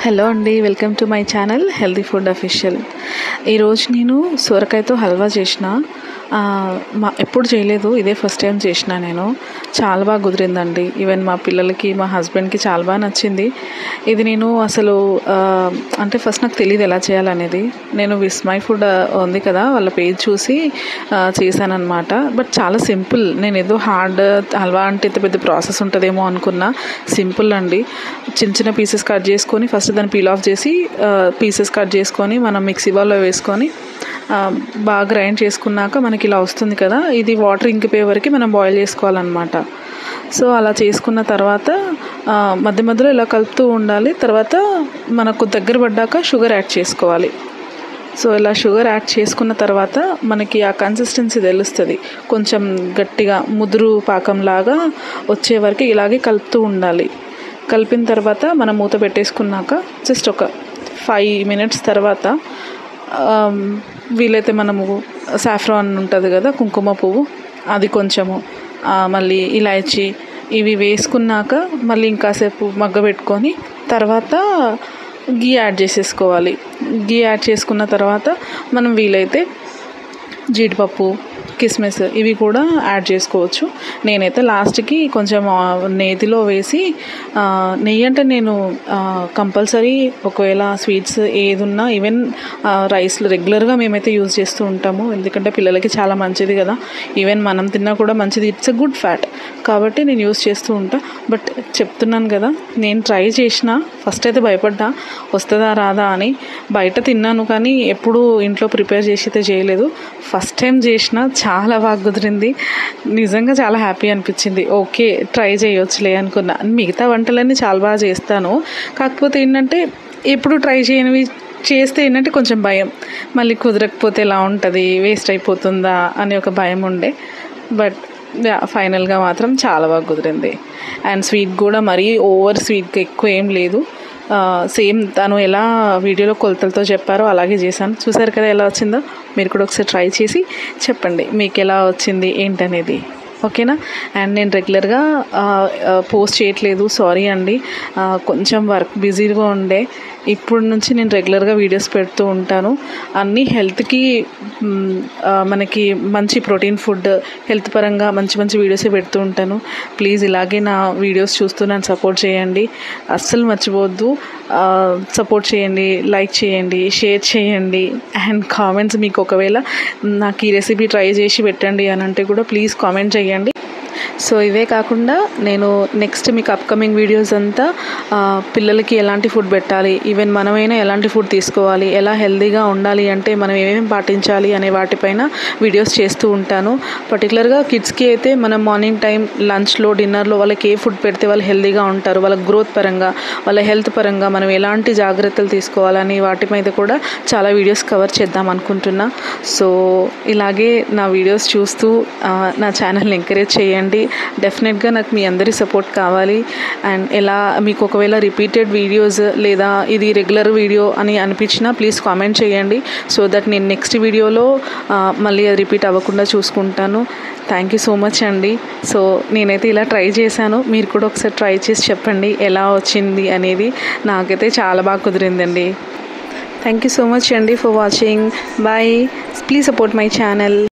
Hello అండి, welcome to my channel healthy food official. ఈరోజు నేను సొరకాయతో హల్వా చేసిన. ఎప్పుడు చేయలేదు, ఇదే ఫస్ట్ టైం చేసిన. నేను చాలా బాగా కుదిరిందండి. ఈవెన్ మా పిల్లలకి, మా హస్బెండ్కి చాలా బాగా నచ్చింది. ఇది నేను అసలు అంటే ఫస్ట్ నాకు తెలియదు ఎలా చేయాలనేది. నేను విస్మై ఫుడ్ ఉంది కదా, వాళ్ళ పేజ్ చూసి చేశానన్నమాట. బట్ చాలా సింపుల్. నేను ఏదో హార్డ్ హల్వా అంటే ఇంత పెద్ద ప్రాసెస్ ఉంటుందేమో అనుకున్నా. సింపుల్ అండి. చిన్న చిన్న పీసెస్ కట్ చేసుకొని ఫస్ట్ దాన్ని పీల్ ఆఫ్ చేసి పీసెస్ కట్ చేసుకొని మనం మిక్సీ బౌల్లో వేసుకొని బాగా గ్రైండ్ చేసుకున్నాక మనకి ఇలా వస్తుంది కదా, ఇది వాటర్ ఇంకిపోయే వరకు మనం బాయిల్ చేసుకోవాలన్నమాట. సో అలా చేసుకున్న తర్వాత మధ్య మధ్యలో ఇలా కలుపుతూ ఉండాలి. తర్వాత మనకు దగ్గర పడ్డాక షుగర్ యాడ్ చేసుకోవాలి. సో ఇలా షుగర్ యాడ్ చేసుకున్న తర్వాత మనకి ఆ కన్సిస్టెన్సీ తెలుస్తుంది. కొంచెం గట్టిగా ముదురు పాకంలాగా వచ్చే వరకు ఇలాగే కలుపుతూ ఉండాలి. కలిపిన తర్వాత మనం మూత పెట్టేసుకున్నాక జస్ట్ ఒక 5 minutes తర్వాత వీలైతే మనము సాఫ్రాన్ ఉంటుంది కదా, కుంకుమ పువ్వు, అది కొంచెము, మళ్ళీ ఇలాచీ, ఇవి వేసుకున్నాక మళ్ళీ ఇంకాసేపు మగ్గబెట్టుకొని తర్వాత గీ యాడ్ చేసేసుకోవాలి. గీ యాడ్ చేసుకున్న తర్వాత మనం వీలైతే జీడిపప్పు, కిస్మిస్ ఇవి కూడా యాడ్ చేసుకోవచ్చు. నేనైతే లాస్ట్కి కొంచెం నేతిలో వేసి, నెయ్యి అంటే నేను కంపల్సరీ ఒకవేళ స్వీట్స్ ఏది ఉన్నా, ఈవెన్ రైస్లో రెగ్యులర్గా మేమైతే యూజ్ చేస్తూ ఉంటాము. ఎందుకంటే పిల్లలకి చాలా మంచిది కదా, ఈవెన్ మనం తిన్నా కూడా మంచిది. ఇట్స్ ఎ గుడ్ ఫ్యాట్ కాబట్టి నేను యూజ్ చేస్తూ ఉంటా. బట్ చెప్తున్నాను కదా, నేను ట్రై చేసిన. ఫస్ట్ అయితే భయపడ్డా వస్తుందా రాదా అని. బయట తిన్నాను కానీ ఎప్పుడు ఇంట్లో ప్రిపేర్ చేసి అయితే చేయలేదు. ఫస్ట్ టైం చేసిన, చాలా బాగా కుదిరింది. నిజంగా చాలా హ్యాపీ అనిపించింది. ఓకే, ట్రై చేయొచ్చులే అనుకున్నా. మిగతా వంటలన్నీ చాలా బాగా చేస్తాను. కాకపోతే ఏంటంటే ఎప్పుడు ట్రై చేయనివి చేస్తే ఏంటంటే కొంచెం భయం, మళ్ళీ కుదరకపోతే ఎలా ఉంటుంది, వేస్ట్ అయిపోతుందా అని ఒక భయం ఉండే. బట్ ఫైనల్గా మాత్రం చాలా బాగా కుదిరింది. అండ్ స్వీట్ కూడా మరీ ఓవర్ స్వీట్గా ఎక్కువ ఏం లేదు. సేమ్ తను ఎలా వీడియోలో కొలతలతో చెప్పారో అలాగే చేశాను. చూసారు కదా ఎలా వచ్చిందో. మీరు కూడా ఒకసారి ట్రై చేసి చెప్పండి మీకు ఎలా వచ్చింది ఏంటనేది. ఓకేనా? అండ్ నేను రెగ్యులర్గా పోస్ట్ చేయట్లేదు, సారీ అండి. కొంచెం వర్క్ బిజీగా ఉండే. ఇప్పుడు నుంచి నేను రెగ్యులర్గా వీడియోస్ పెడుతూ ఉంటాను. అన్నీ హెల్త్కి, మనకి మంచి ప్రోటీన్ ఫుడ్, హెల్త్ పరంగా మంచి మంచి వీడియోసే పెడుతూ ఉంటాను. ప్లీజ్ ఇలాగే నా వీడియోస్ చూస్తూ నన్ను సపోర్ట్ చేయండి. అస్సలు మర్చిపోవద్దు. సపోర్ట్ చేయండి, లైక్ చేయండి, షేర్ చేయండి. అండ్ కామెంట్స్, మీకు ఒకవేళ నాకు ఈ రెసిపీ ట్రై చేసి పెట్టండి అని అంటే కూడా ప్లీజ్ కామెంట్ చేయండి. సో ఇవే కాకుండా నేను నెక్స్ట్ మీకు అప్కమింగ్ వీడియోస్ అంతా పిల్లలకి ఎలాంటి ఫుడ్ పెట్టాలి, ఈవెన్ మనమైనా ఎలాంటి ఫుడ్ తీసుకోవాలి, ఎలా హెల్తీగా ఉండాలి అంటే మనం ఏమేమి పాటించాలి అనే వాటిపైన వీడియోస్ చేస్తూ ఉంటాను. పర్టికులర్గా కిడ్స్కి అయితే మనం మార్నింగ్ టైం లంచ్లో, డిన్నర్లో వాళ్ళకి ఏ ఫుడ్ పెడితే వాళ్ళు హెల్తీగా ఉంటారు, వాళ్ళ గ్రోత్ పరంగా, వాళ్ళ హెల్త్ పరంగా మనం ఎలాంటి జాగ్రత్తలు తీసుకోవాలని వాటి మీద కూడా చాలా వీడియోస్ కవర్ చేద్దాం అనుకుంటున్నా. సో ఇలాగే నా వీడియోస్ చూస్తూ నా ఛానల్ని ఎంకరేజ్ చేయండి. డెఫినెట్గా నాకు మీ అందరి సపోర్ట్ కావాలి. అండ్ ఎలా మీకు ఒకవేళ రిపీటెడ్ వీడియోస్ లేదా ఇది రెగ్యులర్ వీడియో అని అనిపించినా ప్లీజ్ కామెంట్ చేయండి. సో దట్ నేను నెక్స్ట్ వీడియోలో మళ్ళీ అది రిపీట్ అవ్వకుండా చూసుకుంటాను. థ్యాంక్ యూ సో మచ్ అండి. సో నేనైతే ఇలా ట్రై చేశాను. మీరు కూడా ఒకసారి ట్రై చేసి చెప్పండి ఎలా వచ్చింది అనేది. నాకైతే చాలా బాగా కుదిరిందండి. థ్యాంక్ యూ సో మచ్ అండి for watching. Bye. Please support my channel.